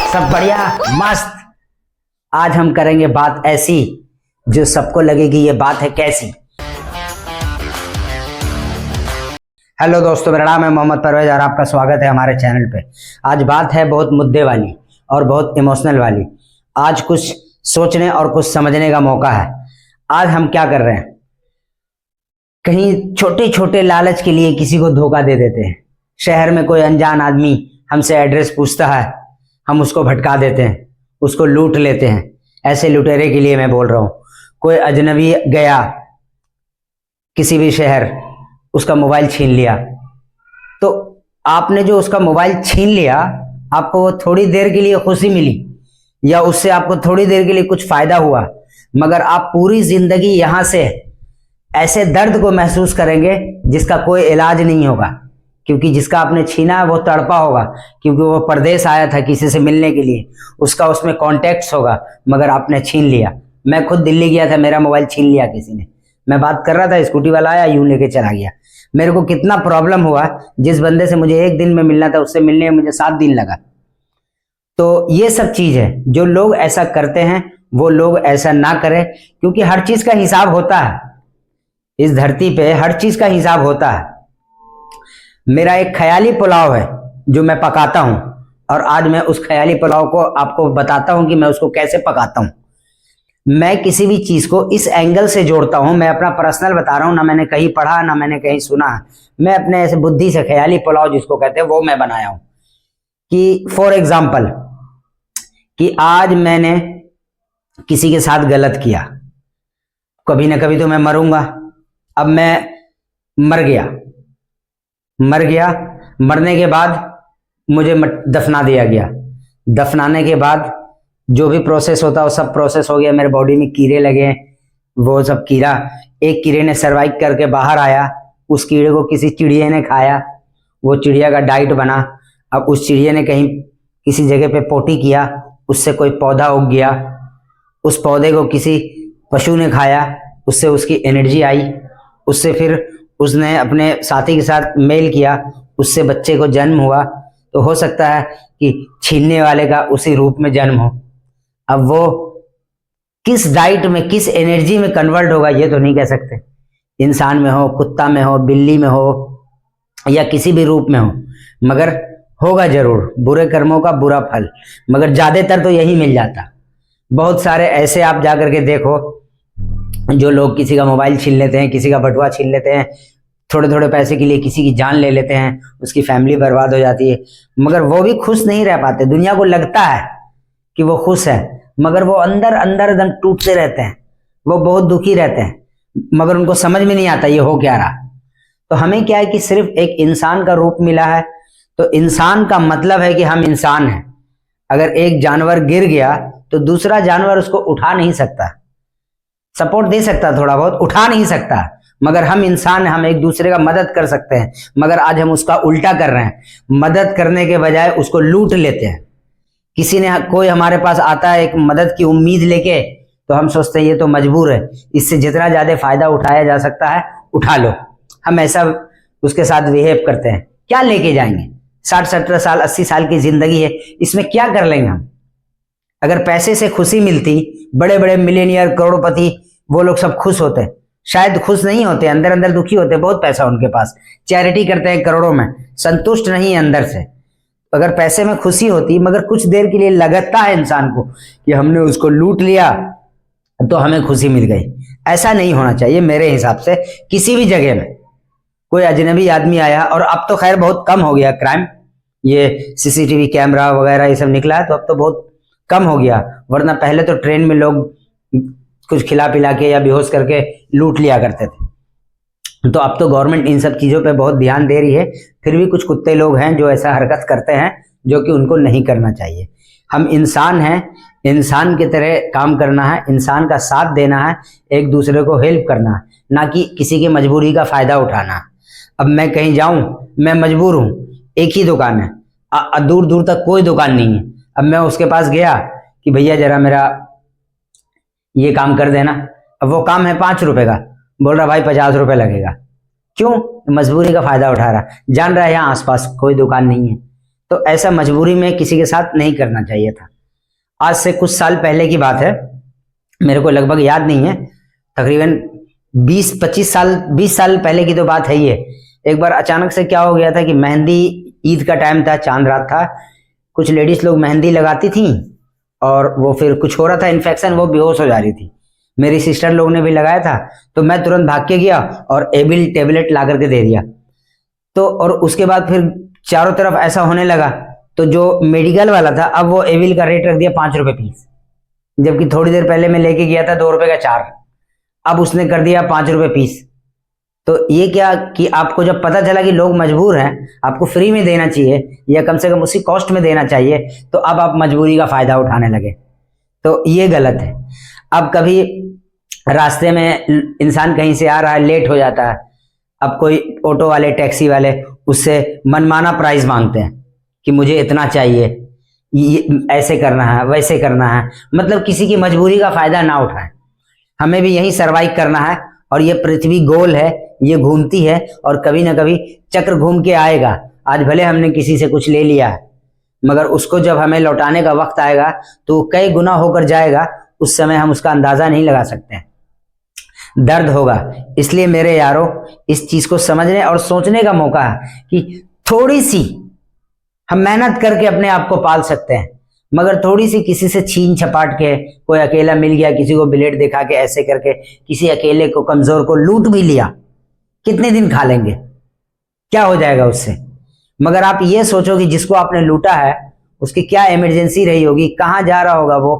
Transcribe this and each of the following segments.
सब बढ़िया मस्त। आज हम करेंगे बात ऐसी जो सबको लगेगी ये बात है कैसी। हेलो दोस्तों, मेरा नाम है मोहम्मद परवेज और आपका स्वागत है हमारे चैनल पे। आज बात है बहुत मुद्दे वाली और बहुत इमोशनल वाली। आज कुछ सोचने और कुछ समझने का मौका है। आज हम क्या कर रहे हैं, कहीं छोटे छोटे लालच के लिए किसी को धोखा दे देते हैं। शहर में कोई अनजान आदमी हमसे एड्रेस पूछता है, हम उसको भटका देते हैं, उसको लूट लेते हैं। ऐसे लुटेरे के लिए मैं बोल रहा हूं। कोई अजनबी गया किसी भी शहर, उसका मोबाइल छीन लिया, तो आपने जो उसका मोबाइल छीन लिया, आपको वो थोड़ी देर के लिए खुशी मिली या उससे आपको थोड़ी देर के लिए कुछ फायदा हुआ, मगर आप पूरी जिंदगी यहां से ऐसे दर्द को महसूस करेंगे जिसका कोई इलाज नहीं होगा। क्योंकि जिसका आपने छीना है वो तड़पा होगा, क्योंकि वो परदेश आया था किसी से मिलने के लिए, उसका उसमें कॉन्टेक्ट्स होगा, मगर आपने छीन लिया। मैं खुद दिल्ली गया था, मेरा मोबाइल छीन लिया किसी ने। मैं बात कर रहा था, स्कूटी वाला आया, यूं लेके चला गया। मेरे को कितना प्रॉब्लम हुआ। जिस बंदे से मुझे एक दिन में मिलना था, उससे मिलने में मुझे 7 दिन लगा। तो ये सब चीज है। जो लोग ऐसा करते हैं वो लोग ऐसा ना करें, क्योंकि हर चीज का हिसाब होता है। इस धरती पे हर चीज का हिसाब होता है। मेरा एक ख्याली पुलाव है जो मैं पकाता हूं, और आज मैं उस ख्याली पुलाव को आपको बताता हूं कि मैं उसको कैसे पकाता हूं। मैं किसी भी चीज को इस एंगल से जोड़ता हूं। मैं अपना पर्सनल बता रहा हूं, ना मैंने कहीं पढ़ा ना मैंने कहीं सुना। मैं अपने ऐसे बुद्धि से ख्याली पुलाव जिसको कहते हैं वो मैं बनाया हूं। कि फॉर एग्जाम्पल, कि आज मैंने किसी के साथ गलत किया, कभी ना कभी तो मैं मरूंगा। अब मैं मर गया, मरने के बाद मुझे दफना दिया गया। दफनाने के बाद जो भी प्रोसेस होता है वो सब प्रोसेस हो गया। मेरे बॉडी में कीड़े लगे, वो सब कीड़ा, एक कीड़े ने सर्वाइव करके बाहर आया, उस कीड़े को किसी चिड़िया ने खाया, वो चिड़िया का डाइट बना। अब उस चिड़िया ने कहीं किसी जगह पे पोटी किया, उससे कोई पौधा उग गया, उस पौधे को किसी पशु ने खाया, उससे उसकी एनर्जी आई, उससे फिर उसने अपने साथी के साथ मेल किया, उससे बच्चे को जन्म हुआ। तो हो सकता है कि छीनने वाले का उसी रूप में जन्म हो। अब वो किस डाइट में, किस एनर्जी में कन्वर्ट होगा ये तो नहीं कह सकते। इंसान में हो, कुत्ता में हो, बिल्ली में हो, या किसी भी रूप में हो, मगर होगा जरूर। बुरे कर्मों का बुरा फल, मगर ज्यादातर तो यही मिल जाता। बहुत सारे ऐसे आप जाकर के देखो जो लोग किसी का मोबाइल छीन लेते हैं, किसी का बटुआ छीन लेते हैं, थोड़े थोड़े पैसे के लिए किसी की जान ले लेते हैं, उसकी फैमिली बर्बाद हो जाती है, मगर वो भी खुश नहीं रह पाते। दुनिया को लगता है कि वो खुश है, मगर वो अंदर अंदर एकदम टूटते रहते हैं, वो बहुत दुखी रहते हैं, मगर उनको समझ में नहीं आता ये हो क्या रहा। तो हमें क्या है कि सिर्फ एक इंसान का रूप मिला है, तो इंसान का मतलब है कि हम इंसान हैं। अगर एक जानवर गिर गया तो दूसरा जानवर उसको उठा नहीं सकता, सपोर्ट दे सकता, थोड़ा बहुत उठा नहीं सकता, मगर हम इंसान हैं, हम एक दूसरे का मदद कर सकते हैं। मगर आज हम उसका उल्टा कर रहे हैं, मदद करने के बजाय उसको लूट लेते हैं। किसी ने, कोई हमारे पास आता है एक मदद की उम्मीद लेके, तो हम सोचते हैं ये तो मजबूर है, इससे जितना ज्यादा फायदा उठाया जा सकता है उठा लो। हम ऐसा उसके साथ बिहेव करते हैं। क्या लेके जाएंगे? 60-70 साल 80 साल की जिंदगी है, इसमें क्या कर लेंगे हम? अगर पैसे से खुशी मिलती, बड़े बड़े मिलियनियर, करोड़पति, वो लोग सब खुश होते, शायद खुश नहीं होते, अंदर अंदर दुखी होते। बहुत पैसा उनके पास, चैरिटी करते हैं करोड़ों में, संतुष्ट नहीं है अंदर से। अगर पैसे में खुशी होती, मगर कुछ देर के लिए लगता है इंसान को कि हमने उसको लूट लिया तो हमें खुशी मिल गई। ऐसा नहीं होना चाहिए मेरे हिसाब से। किसी भी जगह में कोई अजनबी आदमी आया, और अब तो खैर बहुत कम हो गया क्राइम, ये सीसीटीवी कैमरा वगैरह ये सब निकला है, तो अब तो बहुत कम हो गया। वरना पहले तो ट्रेन में लोग कुछ खिला पिला के या बेहोश करके लूट लिया करते थे। तो अब तो गवर्नमेंट इन सब चीजों पे बहुत ध्यान दे रही है। फिर भी कुछ कुत्ते लोग हैं जो ऐसा हरकत करते हैं, जो कि उनको नहीं करना चाहिए। हम इंसान हैं, इंसान की तरह काम करना है, इंसान का साथ देना है, एक दूसरे को हेल्प करना है, ना कि किसी की मजबूरी का फायदा उठाना। अब मैं कहीं जाऊं, मैं मजबूर हूं, एक ही दुकान है, दूर दूर तक कोई दुकान नहीं है। अब मैं उसके पास गया कि भैया जरा मेरा ये काम कर देना। अब वो काम है 5 रुपए का, बोल रहा भाई 50 रुपए लगेगा। क्यों? मजबूरी का फायदा उठा रहा, जान रहा है यहाँ आसपास कोई दुकान नहीं है। तो ऐसा मजबूरी में किसी के साथ नहीं करना चाहिए था। आज से कुछ साल पहले की बात है, मेरे को लगभग याद नहीं है, तकरीबन 20 साल पहले की तो बात है ये। एक बार अचानक से क्या हो गया था कि मेहंदी, ईद का टाइम था, चांद रात था, कुछ लेडीज लोग मेहंदी लगाती थी और वो फिर कुछ हो रहा था इन्फेक्शन, वो बेहोश हो जा रही थी। मेरी सिस्टर लोग ने भी लगाया था, तो मैं तुरंत भाग के गया और एविल टेबलेट ला करके दे दिया। तो और उसके बाद फिर चारों तरफ ऐसा होने लगा, तो जो मेडिकल वाला था अब वो एविल का रेट रख दिया 5 रुपए पीस, जबकि थोड़ी देर पहले मैं लेके गया था 2 रुपए का 4, अब उसने कर दिया 5 रुपए पीस। तो ये क्या कि आपको जब पता चला कि लोग मजबूर हैं, आपको फ्री में देना चाहिए या कम से कम उसी कॉस्ट में देना चाहिए, तो अब आप मजबूरी का फायदा उठाने लगे, तो ये गलत है। अब कभी रास्ते में इंसान कहीं से आ रहा है, लेट हो जाता है, अब कोई ऑटो वाले, टैक्सी वाले उससे मनमाना प्राइस मांगते हैं कि मुझे इतना चाहिए, ये ऐसे करना है, वैसे करना है, मतलब किसी की मजबूरी का फायदा ना उठाएं। हमें भी यही सरवाइव करना है और ये पृथ्वी गोल है, ये घूमती है और कभी ना कभी चक्र घूम के आएगा। आज भले हमने किसी से कुछ ले लिया है, मगर उसको जब हमें लौटाने का वक्त आएगा तो कई गुना होकर जाएगा, उस समय हम उसका अंदाजा नहीं लगा सकते। दर्द होगा, इसलिए मेरे यारों इस चीज को समझने और सोचने का मौका है कि थोड़ी सी हम मेहनत करके अपने आप को पाल सकते हैं, मगर थोड़ी सी किसी से छीन छपाट के, कोई अकेला मिल गया, किसी को ब्लेड दिखा के ऐसे करके किसी अकेले को, कमजोर को लूट भी लिया, कितने दिन खा लेंगे, क्या हो जाएगा उससे। मगर आप ये सोचो कि जिसको आपने लूटा है उसकी क्या इमरजेंसी रही होगी, कहाँ जा रहा होगा वो,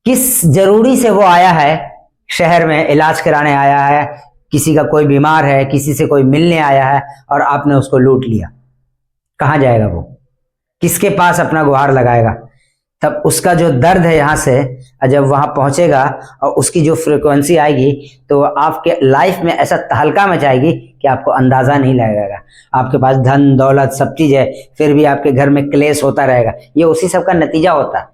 किस जरूरी से वो आया है, शहर में इलाज कराने आया है, किसी का कोई बीमार है, किसी से कोई मिलने आया है और आपने उसको लूट लिया, कहाँ जाएगा वो, किसके पास अपना गुहार लगाएगा। तब उसका जो दर्द है यहाँ से जब वहां पहुंचेगा और उसकी जो फ्रीक्वेंसी आएगी तो आपके लाइफ में ऐसा तहलका मचाएगी कि आपको अंदाजा नहीं लगेगा। आपके पास धन दौलत सब चीज है, फिर भी आपके घर में क्लेश होता रहेगा, ये उसी सब का नतीजा होता है।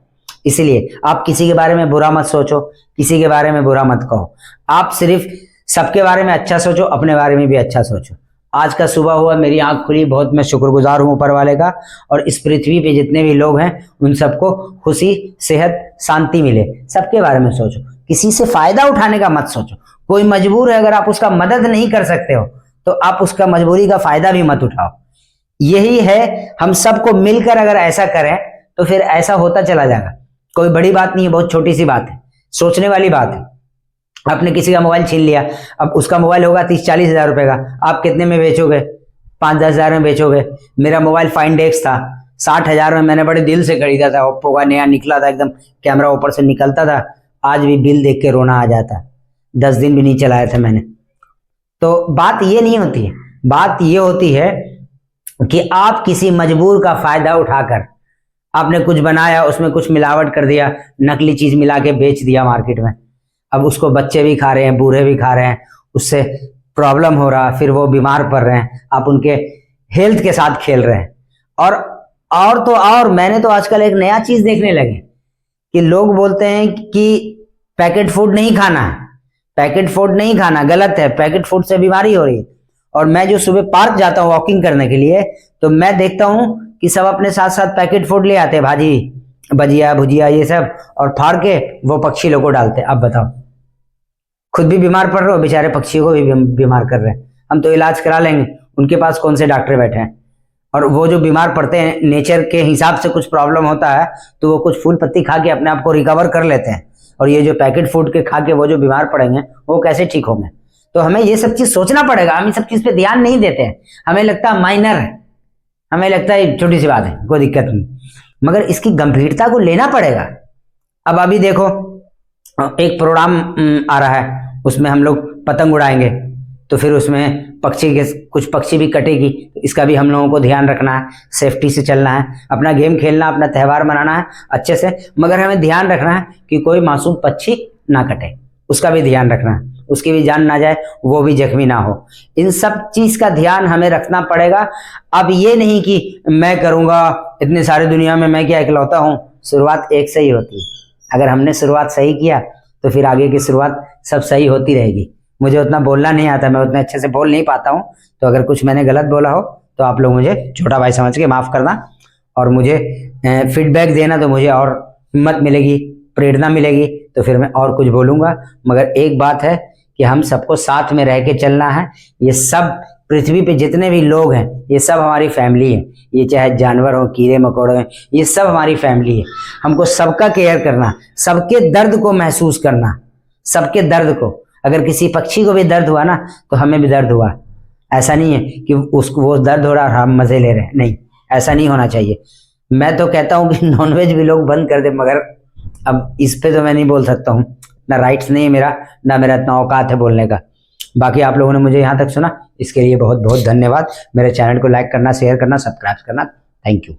इसलिए आप किसी के बारे में बुरा मत सोचो, किसी के बारे में बुरा मत कहो, आप सिर्फ सबके बारे में अच्छा सोचो, अपने बारे में भी अच्छा सोचो। आज का सुबह हुआ, मेरी आंख खुली, बहुत मैं शुक्रगुजार हूं ऊपर वाले का, और इस पृथ्वी पे जितने भी लोग हैं उन सबको खुशी, सेहत, शांति मिले। सबके बारे में सोचो, किसी से फायदा उठाने का मत सोचो। कोई मजबूर है, अगर आप उसका मदद नहीं कर सकते हो तो आप उसका मजबूरी का फायदा भी मत उठाओ। यही है, हम सबको मिलकर अगर ऐसा करें तो फिर ऐसा होता चला जाएगा। कोई बड़ी बात नहीं है, बहुत छोटी सी बात है, सोचने वाली बात है। आपने किसी का मोबाइल छीन लिया, अब उसका मोबाइल होगा 30-40 हजार रुपए का, आप कितने में बेचोगे? 5-10 हजार में बेचोगे। मेरा मोबाइल फाइंड एक्स था, 60 हजार में मैंने बड़े दिल से खरीदा था, ओप्पो का नया निकला था, एकदम कैमरा ऊपर से निकलता था, आज भी बिल देख के रोना आ जाता, 10 दिन भी नहीं चलाए थे मैंने। तो बात ये नहीं होती है, बात ये होती है कि आप किसी मजबूर का फायदा उठाकर आपने कुछ बनाया, उसमें कुछ मिलावट कर दिया, नकली चीज मिला के बेच दिया मार्केट में, अब उसको बच्चे भी खा रहे हैं, बूढ़े भी खा रहे हैं, उससे प्रॉब्लम हो रहा, फिर वो बीमार पड़ रहे हैं, आप उनके हेल्थ के साथ खेल रहे हैं। और मैंने तो आजकल एक नया चीज देखने लगे कि लोग बोलते हैं कि पैकेट फूड नहीं खाना है, पैकेट फूड नहीं खाना, गलत है, पैकेट फूड से बीमारी हो रही है। और मैं जो सुबह पार्क जाता हूँ वॉकिंग करने के लिए, तो मैं देखता हूँ कि सब अपने साथ साथ पैकेट फूड ले आते हैं, भाजी, भजिया, भुजिया, ये सब, और फाड़ के वो पक्षी लोगों को डालते हैं। अब बताओ, खुद भी बीमार पड़ रहे हो, बेचारे पक्षियों को भी बीमार कर रहे हैं। हम तो इलाज करा लेंगे, उनके पास कौन से डॉक्टर बैठे हैं। और वो जो बीमार पड़ते हैं, नेचर के हिसाब से कुछ प्रॉब्लम होता है तो वो कुछ फूल पत्ती खा के अपने आप को रिकवर कर लेते हैं, और ये जो पैकेट फूड के खा के वो जो बीमार पड़ेंगे वो कैसे ठीक होंगे। तो हमें ये सब चीज सोचना पड़ेगा। हम ये सब चीज पे ध्यान नहीं देते हैं, हमें लगता है माइनर है, हमें लगता है छोटी सी बात है, कोई दिक्कत नहीं, मगर इसकी गंभीरता को लेना पड़ेगा। अब अभी देखो, एक प्रोग्राम आ रहा है, उसमें हम लोग पतंग उड़ाएंगे, तो फिर उसमें कुछ पक्षी भी कटेगी, तो इसका भी हम लोगों को ध्यान रखना है, सेफ्टी से चलना है, अपना गेम खेलना, अपना त्यौहार मनाना है अच्छे से, मगर हमें ध्यान रखना है कि कोई मासूम पक्षी ना कटे, उसका भी ध्यान रखना है, उसकी भी जान ना जाए, वो भी जख्मी ना हो। इन सब चीज का ध्यान हमें रखना पड़ेगा। अब ये नहीं कि मैं करूंगा, इतने सारे दुनिया में मैं क्या इकलौता हूं। शुरुआत एक से ही होती है, अगर हमने शुरुआत सही किया तो फिर आगे की शुरुआत सब सही होती रहेगी। मुझे उतना बोलना नहीं आता, मैं उतने अच्छे से बोल नहीं पाता हूँ, तो अगर कुछ मैंने गलत बोला हो तो आप लोग मुझे छोटा भाई समझ के माफ करना। और मुझे फीडबैक देना, तो मुझे और हिम्मत मिलेगी, प्रेरणा मिलेगी, तो फिर मैं और कुछ बोलूँगा। मगर एक बात है कि हम सबको साथ में रह के चलना है। ये सब पृथ्वी पे जितने भी लोग हैं, ये सब हमारी फैमिली है। ये चाहे जानवर हो, कीड़े मकोड़े हैं, ये सब हमारी फैमिली है। हमको सबका केयर करना, सबके दर्द को महसूस करना, सबके दर्द को। अगर किसी पक्षी को भी दर्द हुआ ना, तो हमें भी दर्द हुआ। ऐसा नहीं है कि उसको वो दर्द हो रहा और हम मजे ले रहे हैं, नहीं, ऐसा नहीं होना चाहिए। मैं तो कहता हूँ कि नॉनवेज भी लोग बंद कर दे, मगर अब इस पे तो मैं नहीं बोल सकता हूँ, ना राइट्स नहीं है मेरा, ना मेरा इतना औकात है बोलने का। बाकी आप लोगों ने मुझे यहाँ तक सुना, इसके लिए बहुत बहुत धन्यवाद। मेरे चैनल को लाइक करना, शेयर करना, सब्सक्राइब करना। Thank you.